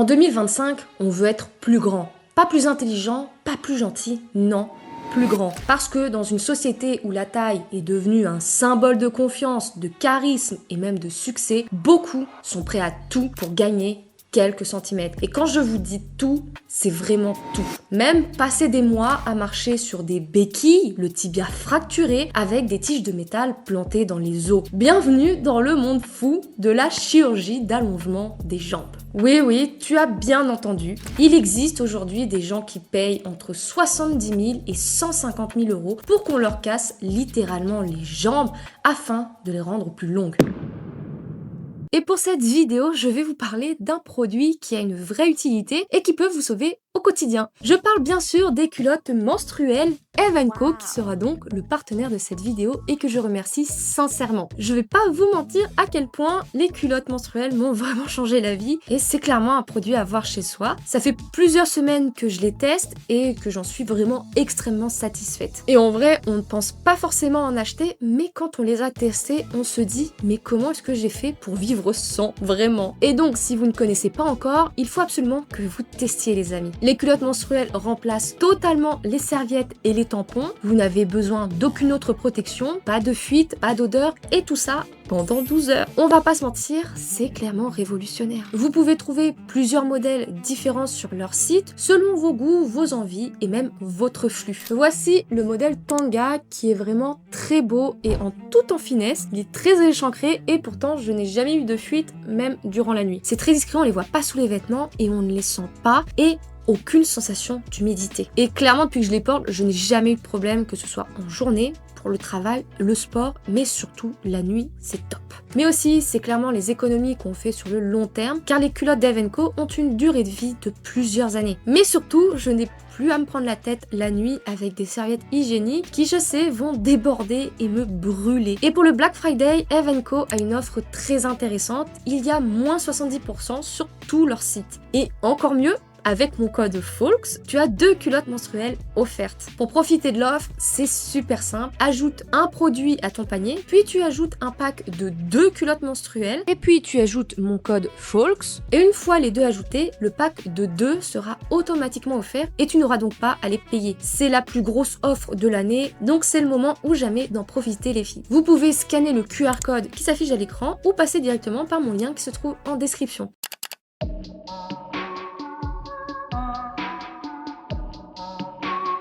En 2025, on veut être plus grand. Pas plus intelligent, pas plus gentil, non, plus grand. Parce que dans une société où la taille est devenue un symbole de confiance, de charisme et même de succès, beaucoup sont prêts à tout pour gagner quelques centimètres. Et quand je vous dis tout, c'est vraiment tout. Même passer des mois à marcher sur des béquilles, le tibia fracturé, avec des tiges de métal plantées dans les os. Bienvenue dans le monde fou de la chirurgie d'allongement des jambes. Oui, tu as bien entendu. Il existe aujourd'hui des gens qui payent entre 70 000 et 150 000 euros pour qu'on leur casse littéralement les jambes afin de les rendre plus longues. Et pour cette vidéo, je vais vous parler d'un produit qui a une vraie utilité et qui peut vous sauver au quotidien. Je parle bien sûr des culottes menstruelles Eve & Co qui sera donc le partenaire de cette vidéo et que je remercie sincèrement. Je vais pas vous mentir à quel point les culottes menstruelles m'ont vraiment changé la vie et c'est clairement un produit à avoir chez soi. Ça fait plusieurs semaines que je les teste et que j'en suis vraiment extrêmement satisfaite. Et en vrai, on ne pense pas forcément en acheter, mais quand on les a testés, on se dit mais comment est-ce que j'ai fait pour vivre sans vraiment? Et donc si vous ne connaissez pas encore, il faut absolument que vous testiez les amis. Les culottes menstruelles remplacent totalement les serviettes et les tampons. Vous n'avez besoin d'aucune autre protection, pas de fuite, pas d'odeur et tout ça pendant 12 heures. On va pas se mentir, c'est clairement révolutionnaire. Vous pouvez trouver plusieurs modèles différents sur leur site selon vos goûts, vos envies et même votre flux. Voici le modèle Tanga qui est vraiment très beau et tout en finesse. Il est très échancré et pourtant je n'ai jamais eu de fuite même durant la nuit. C'est très discret, on les voit pas sous les vêtements et on ne les sent pas et aucune sensation d'humidité. Et clairement, depuis que je les porte, je n'ai jamais eu de problème, que ce soit en journée, pour le travail, le sport, mais surtout la nuit, c'est top. Mais aussi, c'est clairement les économies qu'on fait sur le long terme, car les culottes d'Eve & Co ont une durée de vie de plusieurs années. Mais surtout, je n'ai plus à me prendre la tête la nuit avec des serviettes hygiéniques qui, je sais, vont déborder et me brûler. Et pour le Black Friday, Eve & Co a une offre très intéressante. Il y a moins 70% sur tout leur site. Et encore mieux, avec mon code FOLKS, tu as 2 culottes menstruelles offertes. Pour profiter de l'offre, c'est super simple. Ajoute un produit à ton panier, puis tu ajoutes un pack de 2 culottes menstruelles, et puis tu ajoutes mon code FOLKS. Et une fois les deux ajoutés, le pack de 2 sera automatiquement offert et tu n'auras donc pas à les payer. C'est la plus grosse offre de l'année, donc c'est le moment ou jamais d'en profiter les filles. Vous pouvez scanner le QR code qui s'affiche à l'écran ou passer directement par mon lien qui se trouve en description.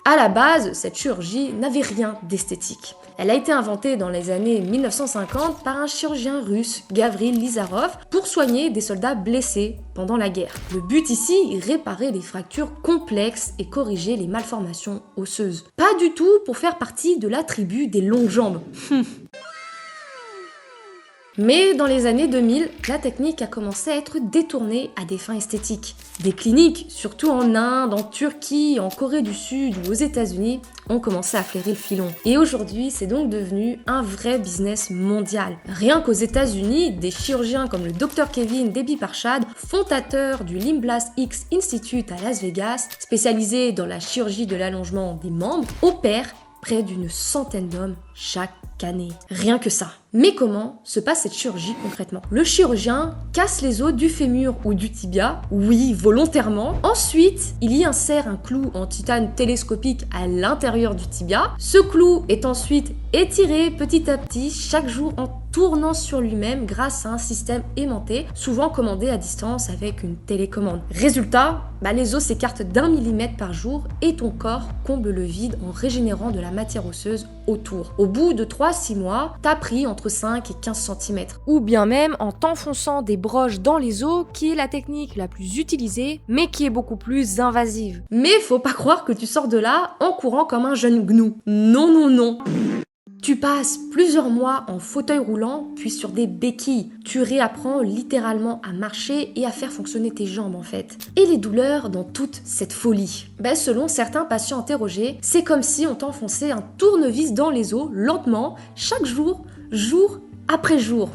À la base, cette chirurgie n'avait rien d'esthétique. Elle a été inventée dans les années 1950 par un chirurgien russe, Gavril Lizarov, pour soigner des soldats blessés pendant la guerre. Le but ici est réparer les fractures complexes et corriger les malformations osseuses. Pas du tout pour faire partie de la tribu des longues jambes. Mais dans les années 2000, la technique a commencé à être détournée à des fins esthétiques. Des cliniques, surtout en Inde, en Turquie, en Corée du Sud ou aux États-Unis, ont commencé à flairer le filon. Et aujourd'hui, c'est donc devenu un vrai business mondial. Rien qu'aux États-Unis, des chirurgiens comme le Dr Kevin Debi-Parshad, fondateur du Limblast X Institute à Las Vegas, spécialisé dans la chirurgie de l'allongement des membres, opèrent près d'une centaine d'hommes chaque année. Rien que ça. Mais comment se passe cette chirurgie concrètement? Le chirurgien casse les os du fémur ou du tibia, oui, volontairement. Ensuite, il y insère un clou en titane télescopique à l'intérieur du tibia. Ce clou est ensuite étiré petit à petit chaque jour en tournant sur lui-même grâce à un système aimanté, souvent commandé à distance avec une télécommande. Résultat, les os s'écartent d'1 millimètre par jour et ton corps comble le vide en régénérant de la matière osseuse autour. Au bout de 3-6 mois, t'as pris entre 5 et 15 cm. Ou bien même en t'enfonçant des broches dans les os, qui est la technique la plus utilisée, mais qui est beaucoup plus invasive. Mais faut pas croire que tu sors de là en courant comme un jeune gnou. Non. Tu passes plusieurs mois en fauteuil roulant, puis sur des béquilles. Tu réapprends littéralement à marcher et à faire fonctionner tes jambes en fait. Et les douleurs dans toute cette folie? Selon certains patients interrogés, c'est comme si on t'enfonçait un tournevis dans les os, lentement, chaque jour, jour après jour.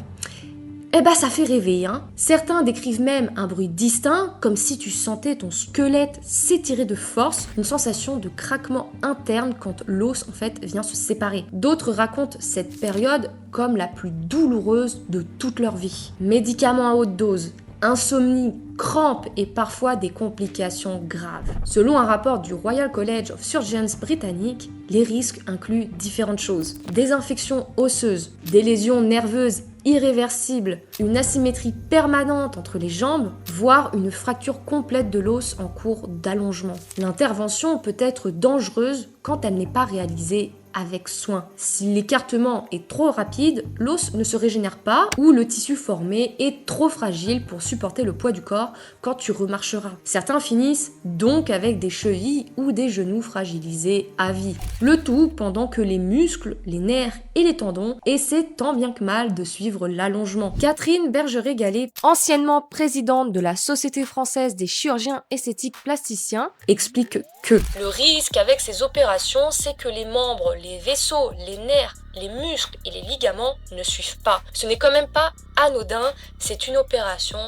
Ça fait rêver, hein. Certains décrivent même un bruit distinct, comme si tu sentais ton squelette s'étirer de force, une sensation de craquement interne quand l'os en fait vient se séparer. D'autres racontent cette période comme la plus douloureuse de toute leur vie. Médicaments à haute dose, insomnie, crampes et parfois des complications graves. Selon un rapport du Royal College of Surgeons britannique, les risques incluent différentes choses. Des infections osseuses, des lésions nerveuses irréversibles, une asymétrie permanente entre les jambes, voire une fracture complète de l'os en cours d'allongement. L'intervention peut être dangereuse quand elle n'est pas réalisée avec soin. Si l'écartement est trop rapide, l'os ne se régénère pas ou le tissu formé est trop fragile pour supporter le poids du corps quand tu remarcheras. Certains finissent donc avec des chevilles ou des genoux fragilisés à vie. Le tout pendant que les muscles, les nerfs et les tendons essaient tant bien que mal de suivre l'allongement. Catherine Bergeret-Gallet, anciennement présidente de la Société française des chirurgiens esthétiques plasticiens, explique que le risque avec ces opérations, c'est que les membres, les vaisseaux, les nerfs, les muscles et les ligaments ne suivent pas. Ce n'est quand même pas anodin, c'est une opération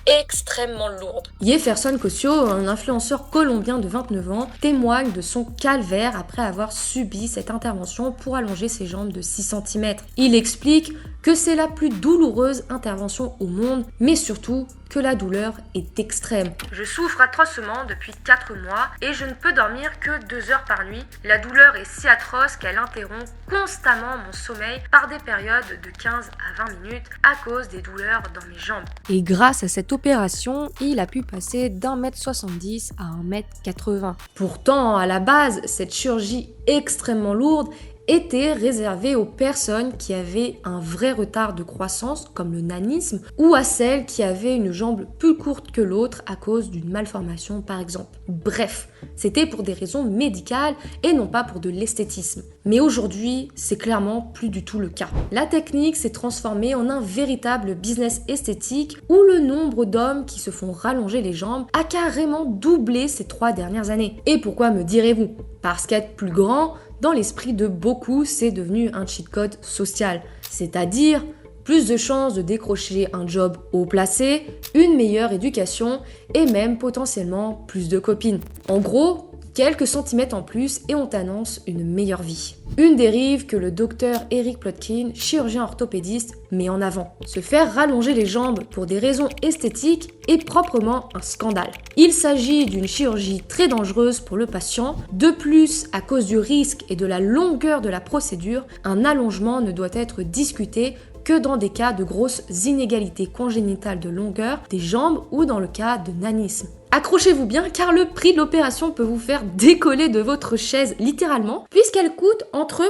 extrêmement lourde. Jefferson Cosio, un influenceur colombien de 29 ans, témoigne de son calvaire après avoir subi cette intervention pour allonger ses jambes de 6 cm. Il explique que c'est la plus douloureuse intervention au monde, mais surtout que la douleur est extrême. Je souffre atrocement depuis 4 mois et je ne peux dormir que 2 heures par nuit. La douleur est si atroce qu'elle interrompt constamment mon sommeil par des périodes de 15 à 20 minutes à cause des douleurs dans mes jambes. Et grâce à cette opération, il a pu passer d'1m70 à 1m80. Pourtant, à la base, cette chirurgie extrêmement lourde était réservée aux personnes qui avaient un vrai retard de croissance, comme le nanisme, ou à celles qui avaient une jambe plus courte que l'autre à cause d'une malformation par exemple. Bref, c'était pour des raisons médicales et non pas pour de l'esthétisme. Mais aujourd'hui, c'est clairement plus du tout le cas. La technique s'est transformée en un véritable business esthétique où le nombre d'hommes qui se font rallonger les jambes a carrément doublé ces 3 dernières années. Et pourquoi me direz-vous? Parce qu'être plus grand, dans l'esprit de beaucoup, c'est devenu un cheat code social. C'est-à-dire plus de chances de décrocher un job haut placé, une meilleure éducation et même potentiellement plus de copines. En gros, quelques centimètres en plus et on t'annonce une meilleure vie. Une dérive que le docteur Eric Plotkin, chirurgien orthopédiste, met en avant. Se faire rallonger les jambes pour des raisons esthétiques est proprement un scandale. Il s'agit d'une chirurgie très dangereuse pour le patient. De plus, à cause du risque et de la longueur de la procédure, un allongement ne doit être discuté que dans des cas de grosses inégalités congénitales de longueur des jambes ou dans le cas de nanisme. Accrochez-vous bien car le prix de l'opération peut vous faire décoller de votre chaise littéralement puisqu'elle coûte entre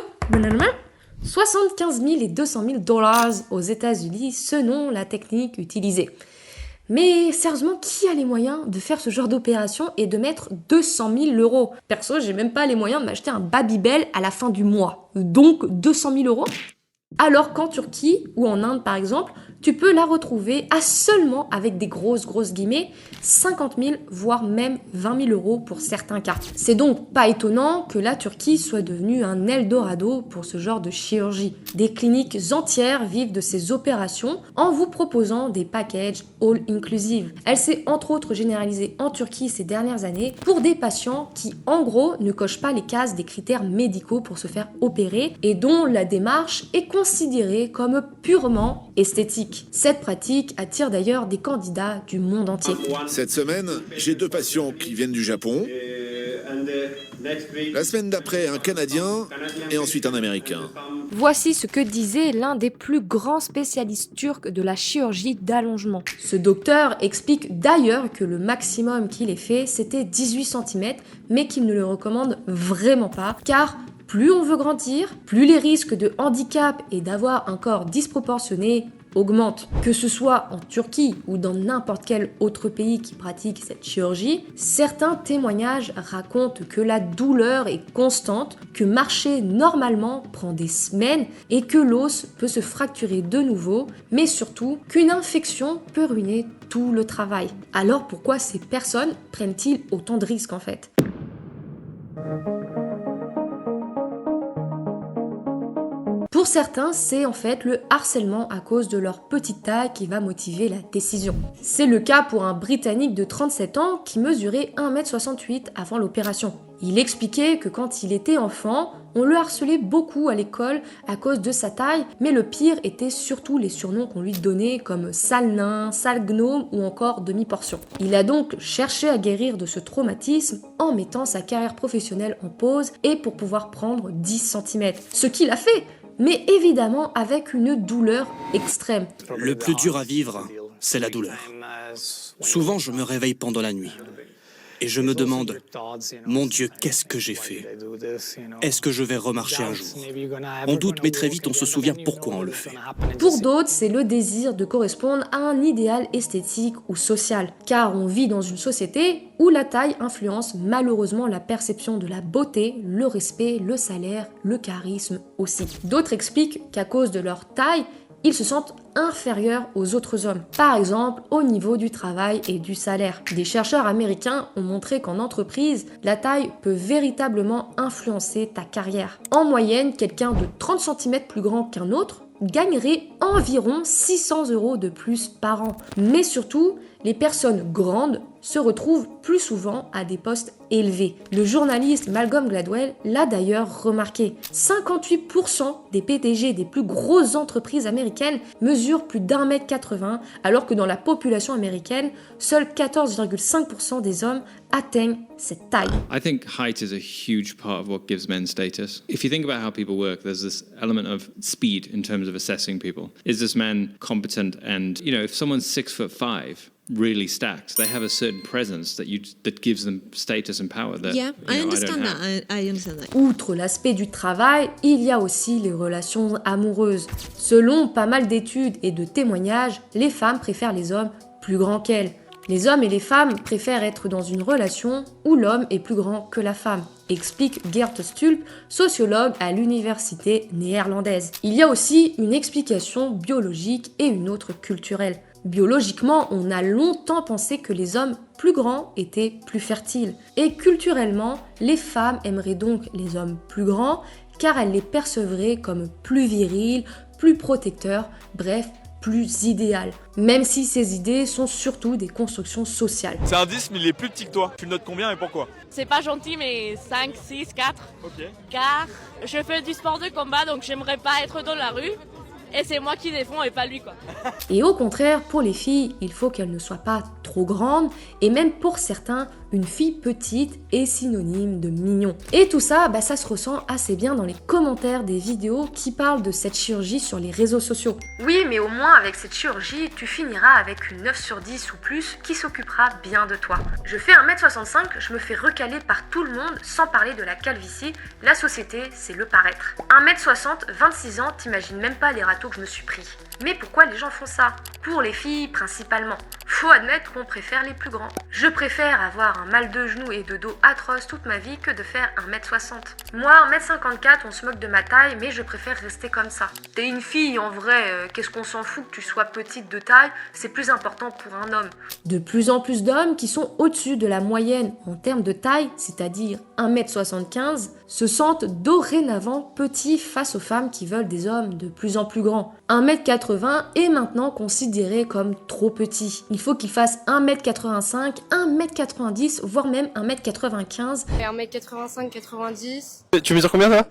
75 000 et 200 000 dollars aux États-Unis selon la technique utilisée. Mais sérieusement, qui a les moyens de faire ce genre d'opération et de mettre 200 000 euros? Perso, j'ai même pas les moyens de m'acheter un Babybel à la fin du mois. Donc 200 000 euros? Alors qu'en Turquie ou en Inde par exemple, tu peux la retrouver à seulement, avec des grosses guillemets, 50 000 voire même 20 000 euros pour certains cas. C'est donc pas étonnant que la Turquie soit devenue un Eldorado pour ce genre de chirurgie. Des cliniques entières vivent de ces opérations en vous proposant des packages all inclusive. Elle s'est entre autres généralisée en Turquie ces dernières années pour des patients qui en gros ne cochent pas les cases des critères médicaux pour se faire opérer et dont la démarche est considérée comme purement esthétique. Cette pratique attire d'ailleurs des candidats du monde entier. Cette semaine, j'ai 2 patients qui viennent du Japon. La semaine d'après, un Canadien et ensuite un Américain. Voici ce que disait l'un des plus grands spécialistes turcs de la chirurgie d'allongement. Ce docteur explique d'ailleurs que le maximum qu'il ait fait, c'était 18 cm, mais qu'il ne le recommande vraiment pas, car plus on veut grandir, plus les risques de handicap et d'avoir un corps disproportionné augmente. Que ce soit en Turquie ou dans n'importe quel autre pays qui pratique cette chirurgie, certains témoignages racontent que la douleur est constante, que marcher normalement prend des semaines et que l'os peut se fracturer de nouveau, mais surtout qu'une infection peut ruiner tout le travail. Alors pourquoi ces personnes prennent-ils autant de risques en fait ? Pour certains, c'est en fait le harcèlement à cause de leur petite taille qui va motiver la décision. C'est le cas pour un Britannique de 37 ans qui mesurait 1m68 avant l'opération. Il expliquait que quand il était enfant, On le harcelait beaucoup à l'école à cause de sa taille, mais le pire était surtout les surnoms qu'on lui donnait comme sale nain, sale gnome ou encore demi-portion. Il a donc cherché à guérir de ce traumatisme en mettant sa carrière professionnelle en pause et pour pouvoir prendre 10 cm. Ce qu'il a fait, mais évidemment avec une douleur extrême. Le plus dur à vivre, c'est la douleur. Souvent, je me réveille pendant la nuit et je me demande, mon Dieu, qu'est-ce que j'ai fait? Est-ce que je vais remarcher un jour? On doute, mais très vite, on se souvient pourquoi on le fait. Pour d'autres, c'est le désir de correspondre à un idéal esthétique ou social, car on vit dans une société où la taille influence malheureusement la perception de la beauté, le respect, le salaire, le charisme aussi. D'autres expliquent qu'à cause de leur taille, ils se sentent inférieurs aux autres hommes, par exemple au niveau du travail et du salaire. Des chercheurs américains ont montré qu'en entreprise, la taille peut véritablement influencer ta carrière. En moyenne, quelqu'un de 30 cm plus grand qu'un autre gagnerait environ 600 € de plus par an. Mais surtout, les personnes grandes se retrouvent plus souvent à des postes élevés. Le journaliste Malcolm Gladwell l'a d'ailleurs remarqué. 58% des PDG des plus grosses entreprises américaines mesurent plus d'1,80 m, alors que dans la population américaine, seuls 14,5% des hommes atteignent cette taille. I think height is a huge part of what gives men status. If you think about how people work, there's this element of speed in terms of assessing people. Is this man competent? And, you know, if someone's 6'5", really stacked, they have a certain presence that gives them status and power that I don't understand have. that. I understand that. Outre l'aspect du travail, il y a aussi les relations amoureuses. Selon pas mal d'études et de témoignages, les femmes préfèrent les hommes plus grands qu'elles. Les hommes et les femmes préfèrent être dans une relation où l'homme est plus grand que la femme, explique Geert Stulp, sociologue à l'université néerlandaise. Il y a aussi une explication biologique et une autre culturelle. Biologiquement, on a longtemps pensé que les hommes plus grands étaient plus fertiles. Et culturellement, les femmes aimeraient donc les hommes plus grands car elles les percevraient comme plus virils, plus protecteurs, bref, plus idéales. Même si ces idées sont surtout des constructions sociales. C'est un 10 mais il est plus petit que toi. Tu le notes combien et pourquoi? C'est pas gentil mais 5, 6, 4. Ok. Car je fais du sport de combat donc j'aimerais pas être dans la rue. Et c'est moi qui défends et pas lui quoi. Et au contraire, pour les filles, il faut qu'elles ne soient pas trop grandes et même pour certains, une fille petite est synonyme de mignon. Et tout ça, ça se ressent assez bien dans les commentaires des vidéos qui parlent de cette chirurgie sur les réseaux sociaux. Oui, mais au moins avec cette chirurgie, tu finiras avec une 9 sur 10 ou plus qui s'occupera bien de toi. Je fais 1m65, je me fais recaler par tout le monde sans parler de la calvitie. La société, c'est le paraître. 1m60, 26 ans, t'imagines même pas les râteaux que je me suis pris. Mais pourquoi les gens font ça? Pour les filles principalement. Faut admettre qu'on préfère les plus grands. Je préfère avoir un mal de genoux et de dos atroce toute ma vie que de faire 1m60. Moi, 1m54, on se moque de ma taille, mais je préfère rester comme ça. T'es une fille, en vrai, qu'est-ce qu'on s'en fout que tu sois petite de taille? C'est plus important pour un homme. De plus en plus d'hommes qui sont au-dessus de la moyenne en termes de taille, c'est-à-dire 1m75, se sentent dorénavant petits face aux femmes qui veulent des hommes de plus en plus grands. 1m80 est maintenant considéré comme trop petit. Il faut qu'il fasse 1m85, 1m90, voire même 1m95. 1m85, 90. Tu mesures combien toi?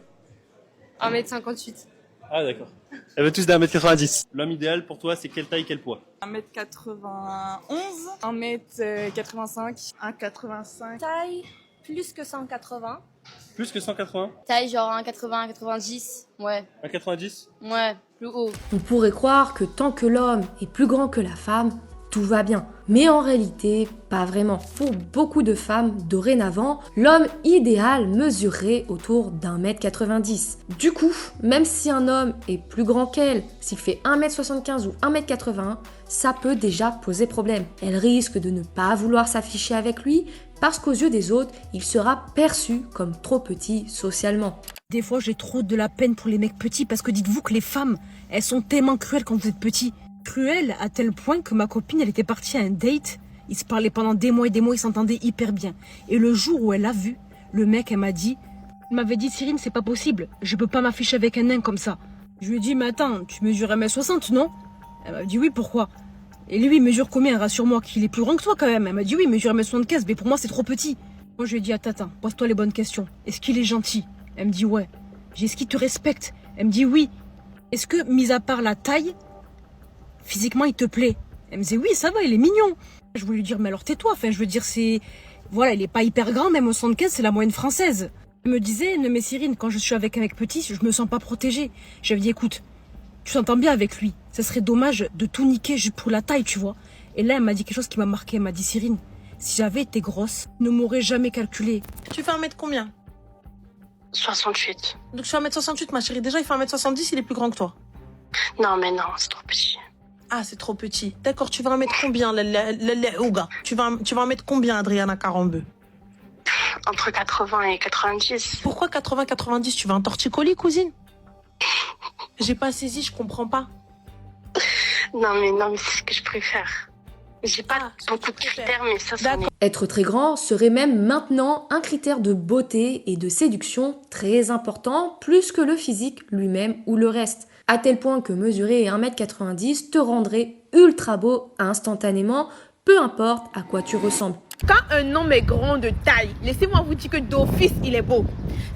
1m58. Ah d'accord. Elle veut tous d'1m90. L'homme idéal pour toi c'est quelle taille, quel poids? 1m91, 1m85, 1m85. Taille plus que 180. Plus que 180? Taille genre 1m80, 1m90. Ouais. 1m90? Ouais, plus haut. On pourrait croire que tant que l'homme est plus grand que la femme, tout va bien. Mais en réalité, pas vraiment. Pour beaucoup de femmes, dorénavant, l'homme idéal mesurerait autour d'1m90. Du coup, même si un homme est plus grand qu'elle, s'il fait 1m75 ou 1m80, ça peut déjà poser problème. Elle risque de ne pas vouloir s'afficher avec lui parce qu'aux yeux des autres, il sera perçu comme trop petit socialement. Des fois, j'ai trop de la peine pour les mecs petits parce que dites-vous que les femmes, elles sont tellement cruelles quand vous êtes petit. Cruelles à tel point que ma copine, elle était partie à un date. Ils se parlaient pendant des mois et des mois, ils s'entendaient hyper bien. Et le jour où elle l'a vu, le mec, elle m'a dit, il m'avait dit, Cyrine, c'est pas possible, je peux pas m'afficher avec un nain comme ça. Je lui ai dit, mais attends, tu mesures 1m60, non? Elle m'a dit, oui, pourquoi? Et lui, il mesure combien? Rassure-moi qu'il est plus grand que toi quand même. Elle m'a dit, oui, il mesure 1m75, mais pour moi, c'est trop petit. Moi, je lui ai dit, attends, pose-toi les bonnes questions. Est-ce qu'il est gentil? Elle me dit, ouais. J'ai dit, est-ce qu'il te respecte? Elle me dit oui. Est-ce que, mis à part la taille, physiquement, il te plaît? Elle me disait oui, ça va, il est mignon. Je voulais lui dire, mais alors tais-toi. Enfin, je veux dire, c'est... Voilà, il est pas hyper grand, même au 75, c'est la moyenne française. Elle me disait, mais Cyrine, quand je suis avec un mec petit, je me sens pas protégée. J'avais dit, écoute, tu t'entends bien avec lui. Ça serait dommage de tout niquer juste pour la taille, tu vois. Et là, elle m'a dit quelque chose qui m'a marqué. Elle m'a dit, Cyrine, si j'avais été grosse, ne m'aurais jamais calculé. Tu fais 1m combien? 68. Donc je suis 1m68, ma chérie. Déjà, il fait 1m70, il est plus grand que toi. Non, mais non, c'est trop petit. Ah, c'est trop petit. D'accord, tu vas en mettre combien, Ouga? Tu vas en mettre combien, Adriana Carambeu? Entre 80 et 90. Pourquoi 80-90? Tu veux un torticolis, cousine? J'ai pas saisi, je comprends pas. Non, mais c'est ce que je préfère. J'ai pas beaucoup de critères, mais ça, c'en est. Être très grand serait même maintenant un critère de beauté et de séduction très important, plus que le physique lui-même ou le reste. À tel point que mesurer 1m90 te rendrait ultra beau instantanément, peu importe à quoi tu ressembles. Quand un homme est grand de taille, laissez-moi vous dire que d'office, il est beau.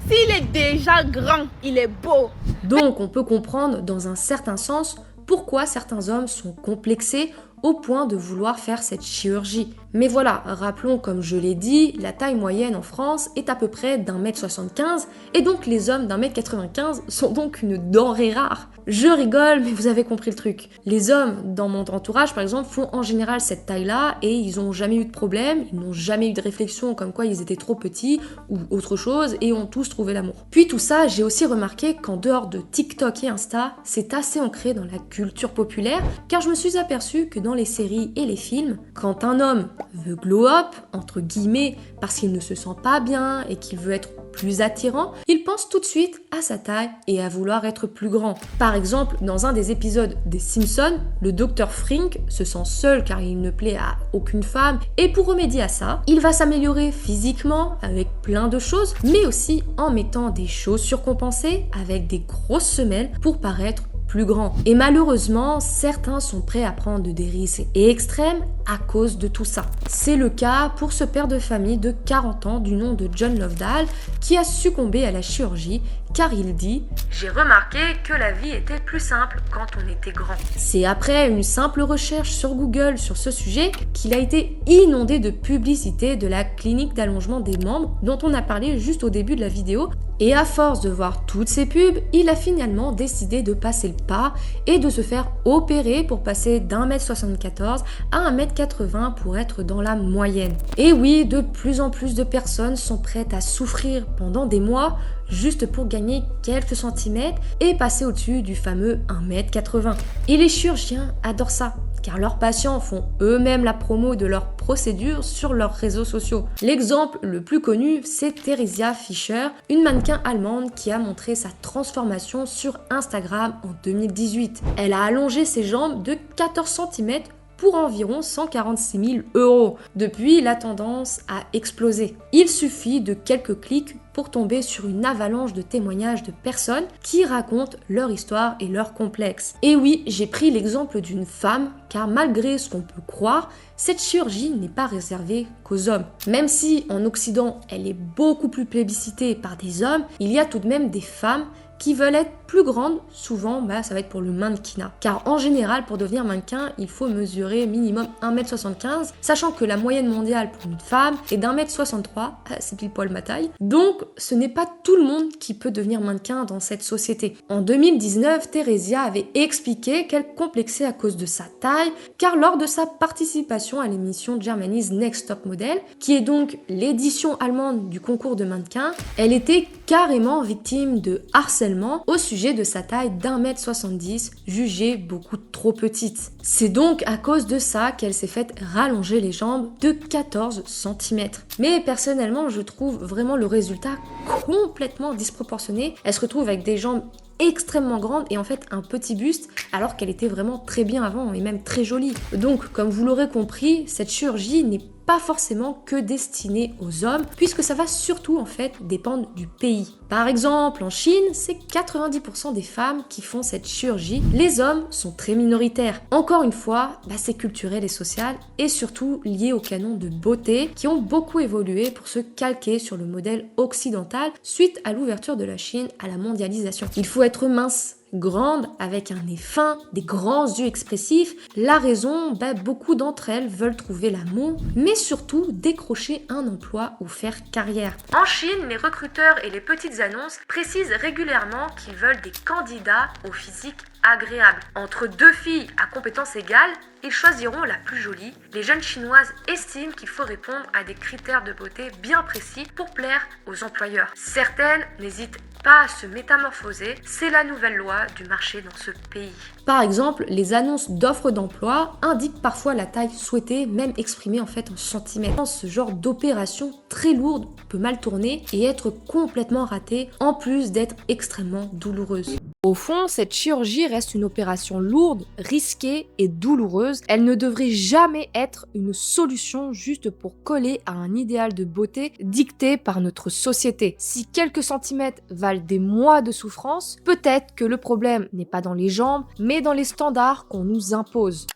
S'il est déjà grand, il est beau. Donc on peut comprendre dans un certain sens pourquoi certains hommes sont complexés au point de vouloir faire cette chirurgie. Mais voilà, rappelons comme je l'ai dit, la taille moyenne en France est à peu près d'1m75 et donc les hommes d'1m95 sont donc une denrée rare. Je rigole, mais vous avez compris le truc. Les hommes dans mon entourage par exemple font en général cette taille-là et ils n'ont jamais eu de problème, ils n'ont jamais eu de réflexion comme quoi ils étaient trop petits ou autre chose et ont tous trouvé l'amour. Puis tout ça, j'ai aussi remarqué qu'en dehors de TikTok et Insta, c'est assez ancré dans la culture populaire car je me suis aperçue que dans les séries et les films, quand un homme veut glow up, entre guillemets, parce qu'il ne se sent pas bien et qu'il veut être plus attirant, il pense tout de suite à sa taille et à vouloir être plus grand. Par exemple, dans un des épisodes des Simpsons, le docteur Frink se sent seul car il ne plaît à aucune femme et pour remédier à ça, il va s'améliorer physiquement avec plein de choses, mais aussi en mettant des chaussures compensées avec des grosses semelles pour paraître plus grand. Et malheureusement, certains sont prêts à prendre des risques extrêmes à cause de tout ça. C'est le cas pour ce père de famille de 40 ans du nom de John Lovedale qui a succombé à la chirurgie car il dit « J'ai remarqué que la vie était plus simple quand on était grand ». C'est après une simple recherche sur Google sur ce sujet qu'il a été inondé de publicité de la clinique d'allongement des membres dont on a parlé juste au début de la vidéo. Et à force de voir toutes ces pubs, il a finalement décidé de passer le pas et de se faire opérer pour passer d'1m74 à 1m80 pour être dans la moyenne. Et oui, de plus en plus de personnes sont prêtes à souffrir pendant des mois juste pour gagner quelques centimètres et passer au-dessus du fameux 1m80. Et les chirurgiens adorent ça, car leurs patients font eux-mêmes la promo de leurs procédures sur leurs réseaux sociaux. L'exemple le plus connu, c'est Theresia Fischer, une mannequin allemande qui a montré sa transformation sur Instagram en 2018. Elle a allongé ses jambes de 14 cm pour environ 146 000 €. Depuis, la tendance a explosé. Il suffit de quelques clics pour tomber sur une avalanche de témoignages de personnes qui racontent leur histoire et leurs complexes. Et oui, j'ai pris l'exemple d'une femme, car malgré ce qu'on peut croire, cette chirurgie n'est pas réservée qu'aux hommes. Même si en Occident, elle est beaucoup plus plébiscitée par des hommes, il y a tout de même des femmes qui veulent être plus grandes, souvent ça va être pour le mannequinat. Car en général, pour devenir mannequin, il faut mesurer minimum 1m75, sachant que la moyenne mondiale pour une femme est d'1m63, c'est pile poil ma taille. Donc ce n'est pas tout le monde qui peut devenir mannequin dans cette société. En 2019, Theresia avait expliqué qu'elle complexait à cause de sa taille, car lors de sa participation à l'émission Germany's Next Top Model, qui est donc l'édition allemande du concours de mannequins, elle était carrément victime de harcèlement au sujet de sa taille d'1m70, jugée beaucoup trop petite. C'est donc à cause de ça qu'elle s'est faite rallonger les jambes de 14 cm. Mais personnellement, je trouve vraiment le résultat complètement disproportionné. Elle se retrouve avec des jambes extrêmement grande et en fait un petit buste alors qu'elle était vraiment très bien avant et même très jolie. Donc comme vous l'aurez compris, cette chirurgie n'est pas forcément que destiné aux hommes, puisque ça va surtout en fait dépendre du pays. Par exemple, en Chine, c'est 90% des femmes qui font cette chirurgie. Les hommes sont très minoritaires. Encore une fois, c'est culturel et social, et surtout lié aux canons de beauté qui ont beaucoup évolué pour se calquer sur le modèle occidental suite à l'ouverture de la Chine à la mondialisation. Il faut être mince, grande, avec un nez fin, des grands yeux expressifs. La raison, beaucoup d'entre elles veulent trouver l'amour, mais surtout décrocher un emploi ou faire carrière. En Chine, les recruteurs et les petites annonces précisent régulièrement qu'ils veulent des candidats au physique agréable. Entre deux filles à compétences égales, ils choisiront la plus jolie. Les jeunes chinoises estiment qu'il faut répondre à des critères de beauté bien précis pour plaire aux employeurs. Certaines n'hésitent pas à se métamorphoser, c'est la nouvelle loi du marché dans ce pays. Par exemple, les annonces d'offres d'emploi indiquent parfois la taille souhaitée, même exprimée en fait en centimètres. Ce genre d'opération très lourde peut mal tourner et être complètement ratée, en plus d'être extrêmement douloureuse. Au fond, cette chirurgie reste une opération lourde, risquée et douloureuse. Elle ne devrait jamais être une solution juste pour coller à un idéal de beauté dicté par notre société. Si quelques centimètres valent des mois de souffrance, peut-être que le problème n'est pas dans les jambes, mais dans les standards qu'on nous impose.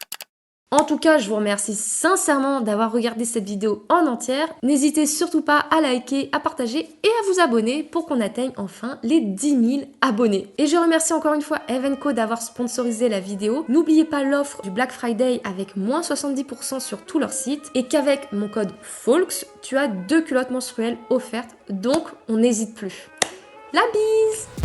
En tout cas, je vous remercie sincèrement d'avoir regardé cette vidéo en entière. N'hésitez surtout pas à liker, à partager et à vous abonner pour qu'on atteigne enfin les 10 000 abonnés. Et je remercie encore une fois Evenko d'avoir sponsorisé la vidéo. N'oubliez pas l'offre du Black Friday avec moins 70% sur tout leur site et qu'avec mon code FOLKS, tu as 2 culottes menstruelles offertes, donc on n'hésite plus. La bise!